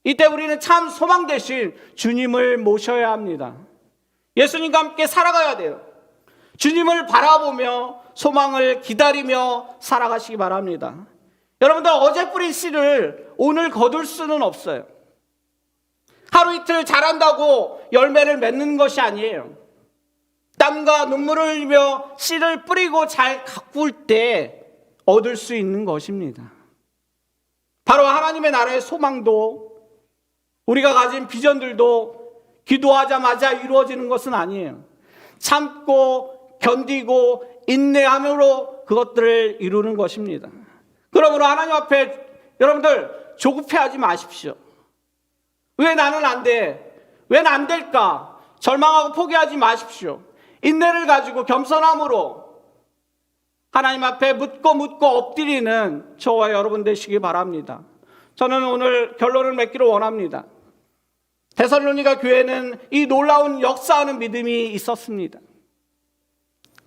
이때 우리는 참 소망 대신 주님을 모셔야 합니다. 예수님과 함께 살아가야 돼요. 주님을 바라보며 소망을 기다리며 살아가시기 바랍니다. 여러분들, 어제 뿌린 씨를 오늘 거둘 수는 없어요. 하루 이틀 잘한다고 열매를 맺는 것이 아니에요. 땀과 눈물을 흘리며 씨를 뿌리고 잘 가꿀 때 얻을 수 있는 것입니다. 바로 하나님의 나라의 소망도, 우리가 가진 비전들도 기도하자마자 이루어지는 것은 아니에요. 참고 견디고 인내함으로 그것들을 이루는 것입니다. 그러므로 하나님 앞에 여러분들 조급해하지 마십시오. 왜 나는 안 돼? 왜 안 될까? 절망하고 포기하지 마십시오. 인내를 가지고 겸손함으로 하나님 앞에 묻고 엎드리는 저와 여러분 되시기 바랍니다. 저는 오늘 결론을 맺기를 원합니다. 데살로니가 교회는 이 놀라운 역사하는 믿음이 있었습니다.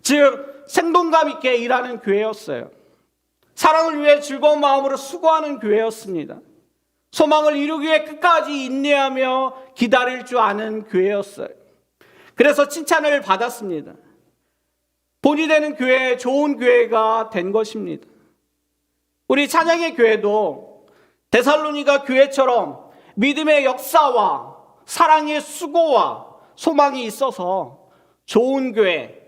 즉, 생동감 있게 일하는 교회였어요. 사랑을 위해 즐거운 마음으로 수고하는 교회였습니다. 소망을 이루기 위해 끝까지 인내하며 기다릴 줄 아는 교회였어요. 그래서 칭찬을 받았습니다. 본이 되는 교회, 좋은 교회가 된 것입니다. 우리 찬양의 교회도 데살로니가 교회처럼 믿음의 역사와 사랑의 수고와 소망이 있어서 좋은 교회,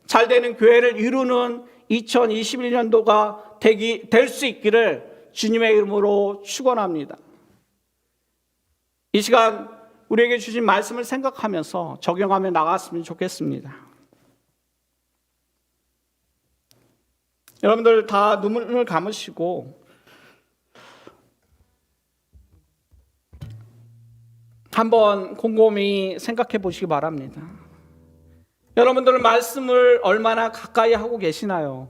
잘 되는 교회를 이루는 2021년도가 될 수 있기를 주님의 이름으로 축원합니다. 이 시간 우리에게 주신 말씀을 생각하면서 적용하며 나갔으면 좋겠습니다. 여러분들 다 눈을 감으시고 한번 곰곰이 생각해 보시기 바랍니다. 여러분들 말씀을 얼마나 가까이 하고 계시나요?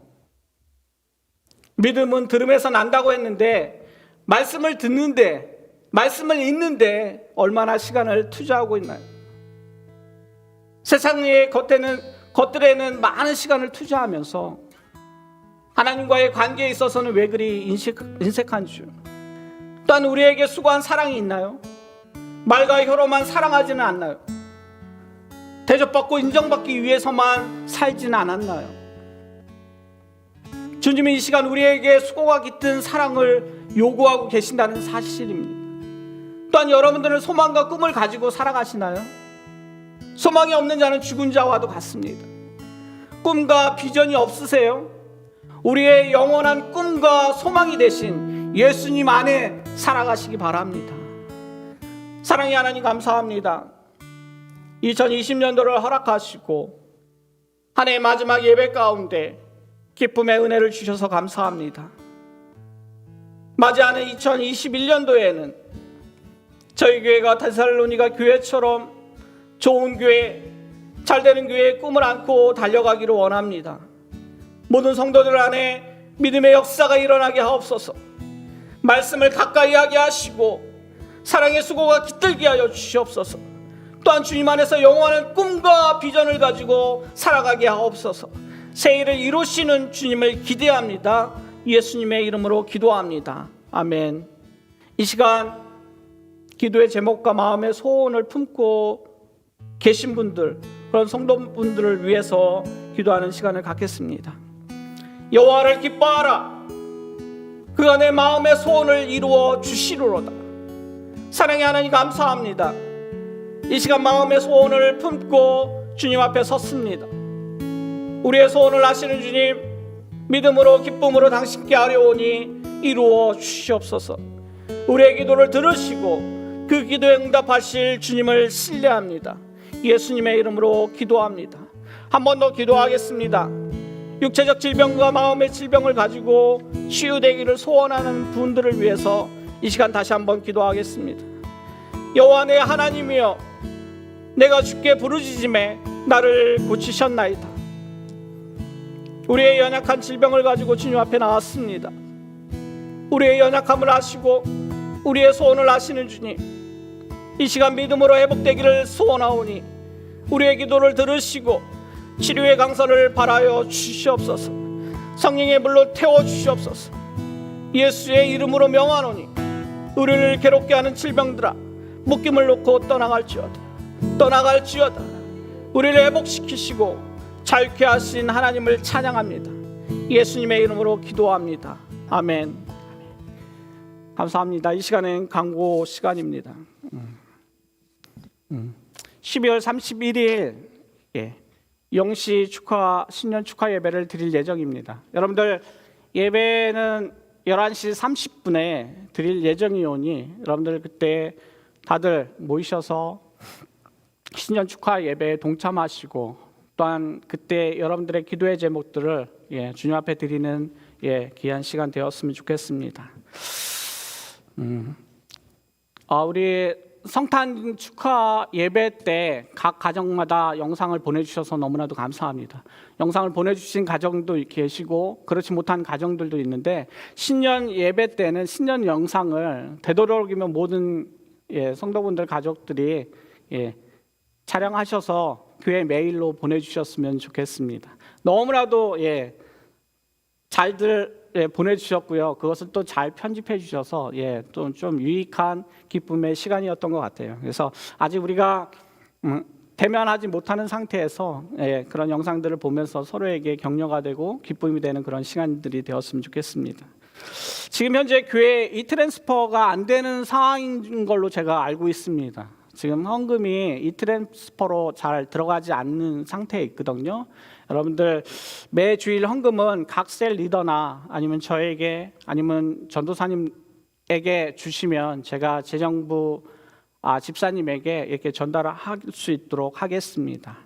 믿음은 들음에서 난다고 했는데 말씀을 듣는데, 말씀을 읽는데 얼마나 시간을 투자하고 있나요? 세상의 겉에는 것들에는 많은 시간을 투자하면서 하나님과의 관계에 있어서는 왜 그리 인색한 줄, 또한 우리에게 수고한 사랑이 있나요? 말과 혀로만 사랑하지는 않나요? 대접받고 인정받기 위해서만 살지는 않았나요? 주님이 이 시간 우리에게 수고가 깃든 사랑을 요구하고 계신다는 사실입니다. 또한 여러분들은 소망과 꿈을 가지고 살아가시나요? 소망이 없는 자는 죽은 자와도 같습니다. 꿈과 비전이 없으세요? 우리의 영원한 꿈과 소망이 되신 예수님 안에 살아가시기 바랍니다. 사랑의 하나님, 감사합니다. 2020년도를 허락하시고 한 해의 마지막 예배 가운데 기쁨의 은혜를 주셔서 감사합니다. 맞이하는 2021년도에는 저희 교회가 데살로니가 교회처럼 좋은 교회, 잘되는 교회의 꿈을 안고 달려가기를 원합니다. 모든 성도들 안에 믿음의 역사가 일어나게 하옵소서. 말씀을 가까이 하게 하시고 사랑의 수고가 깃들게 하여 주시옵소서. 또한 주님 안에서 영원한 꿈과 비전을 가지고 살아가게 하옵소서. 새 일을 이루시는 주님을 기대합니다. 예수님의 이름으로 기도합니다. 아멘. 이 시간 기도의 제목과 마음의 소원을 품고 계신 분들, 그런 성도분들을 위해서 기도하는 시간을 갖겠습니다. 여호와를 기뻐하라. 그가 내 마음의 소원을 이루어 주시리로다. 사랑의 하나님, 감사합니다. 이 시간 마음의 소원을 품고 주님 앞에 섰습니다. 우리의 소원을 아시는 주님, 믿음으로 기쁨으로 당신께 아뢰오니 이루어 주시옵소서. 우리의 기도를 들으시고 그 기도에 응답하실 주님을 신뢰합니다. 예수님의 이름으로 기도합니다. 한 번 더 기도하겠습니다. 육체적 질병과 마음의 질병을 가지고 치유되기를 소원하는 분들을 위해서 이 시간 다시 한번 기도하겠습니다. 여호와 내 하나님이여, 내가 주께 부르짖음에 나를 고치셨나이다. 우리의 연약한 질병을 가지고 주님 앞에 나왔습니다. 우리의 연약함을 아시고 우리의 소원을 아시는 주님, 이 시간 믿음으로 회복되기를 소원하오니 우리의 기도를 들으시고 치료의 강선을 발하여 주시옵소서. 성령의 물로 태워주시옵소서. 예수의 이름으로 명하노니 우리를 괴롭게 하는 질병들아, 묶임을 놓고 떠나갈지어다. 우리를 회복시키시고 자유케 하신 하나님을 찬양합니다. 예수님의 이름으로 기도합니다. 아멘. 감사합니다. 이 시간은 광고 시간입니다. 12월 31일 영시 신년 축하 예배를 드릴 예정입니다. 여러분들 예배는 11시 30분에 드릴 예정이오니 여러분들 그때 다들 모이셔서 신년 축하 예배에 동참하시고, 또한 그때 여러분들의 기도의 제목들을 주님 앞에 드리는 귀한 시간 되었으면 좋겠습니다. 우리 성탄 축하 예배 때 각 가정마다 영상을 보내주셔서 너무나도 감사합니다. 영상을 보내주신 가정도 계시고 그렇지 못한 가정들도 있는데, 신년 예배 때는 신년 영상을 되도록이면 모든 성도분들 가족들이 촬영하셔서 교회 메일로 보내주셨으면 좋겠습니다. 너무나도 잘들 보내주셨고요. 그것을 또 잘 편집해 주셔서 또 좀 유익한 기쁨의 시간이었던 것 같아요. 그래서 아직 우리가 대면하지 못하는 상태에서 그런 영상들을 보면서 서로에게 격려가 되고 기쁨이 되는 그런 시간들이 되었으면 좋겠습니다. 지금 현재 교회에 이트랜스퍼가 안 되는 상황인 걸로 제가 알고 있습니다. 지금 헌금이 이트랜스퍼로 잘 들어가지 않는 상태에 있거든요. 여러분들 매 주일 헌금은 각 셀 리더나 아니면 저에게 아니면 전도사님에게 주시면 제가 재정부 집사님에게 이렇게 전달할 수 있도록 하겠습니다.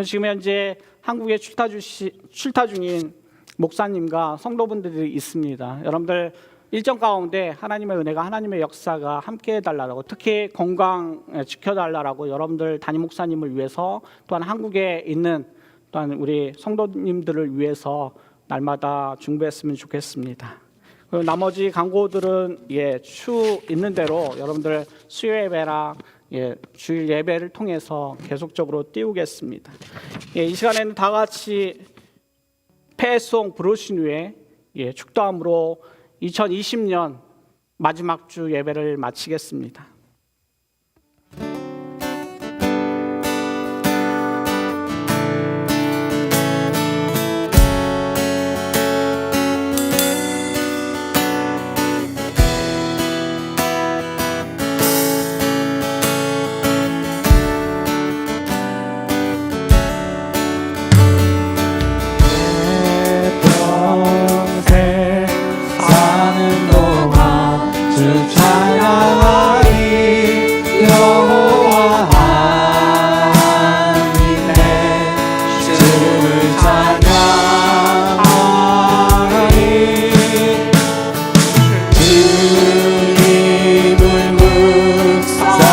지금 현재 한국에 출타 중인 목사님과 성도분들이 있습니다. 여러분들 일정 가운데 하나님의 은혜가, 하나님의 역사가 함께 해달라고, 특히 건강 지켜달라고 여러분들 담임 목사님을 위해서, 또한 한국에 있는 또한 우리 성도님들을 위해서 날마다 중보했으면 좋겠습니다. 그리고 나머지 광고들은 추 있는 대로 여러분들 수요 예배랑 주일 예배를 통해서 계속적으로 띄우겠습니다. 이 시간에는 다 같이 패송 부르신 후에 축도함으로 2020년 마지막 주 예배를 마치겠습니다. 평생 사는 동안 주 찬양하리 여호와 하나님의 주를 찬양하리 주님을 묵상하니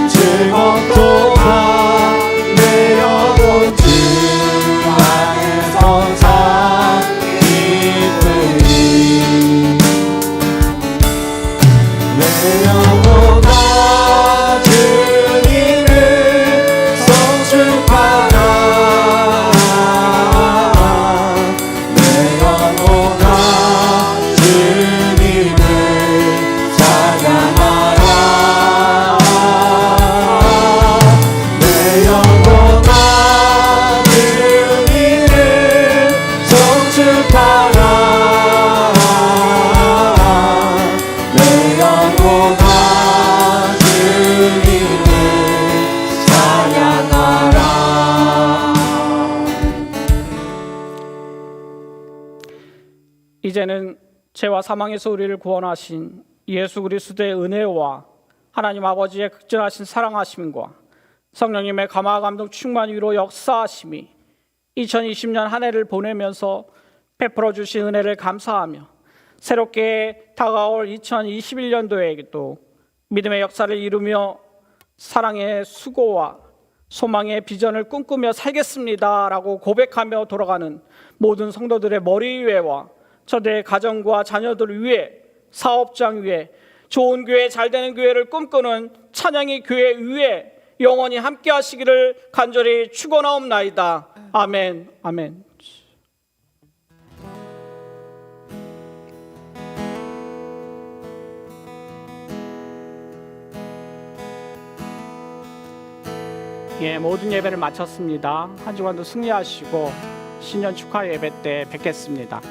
즐겁도다 내 영혼 주 안에서 참 기쁘리 내 영혼아 주님을 성축하라 내 영혼아 주님을 찬양하라 내 영혼아 주님을 성축하라 내 영혼아 주님을 찬양하라. 이제는 죄와 사망에서 우리를 구원하신 예수 그리스도의 은혜와 하나님 아버지의 극진하신 사랑하심과 성령님의 감화 감동 충만 위로 역사하심이 2020년 한 해를 보내면서 베풀어 주신 은혜를 감사하며 새롭게 다가올 2021년도에도 믿음의 역사를 이루며 사랑의 수고와 소망의 비전을 꿈꾸며 살겠습니다라고 고백하며 돌아가는 모든 성도들의 머리 위에와 저들의 가정과 자녀들 위에, 사업장 위에, 좋은 교회, 잘되는 교회를 꿈꾸는 찬양의 교회 위에 영원히 함께 하시기를 간절히 축원하옵나이다. 아멘. 아멘. 모든 예배를 마쳤습니다. 한 주간도 승리하시고 신년 축하 예배 때 뵙겠습니다.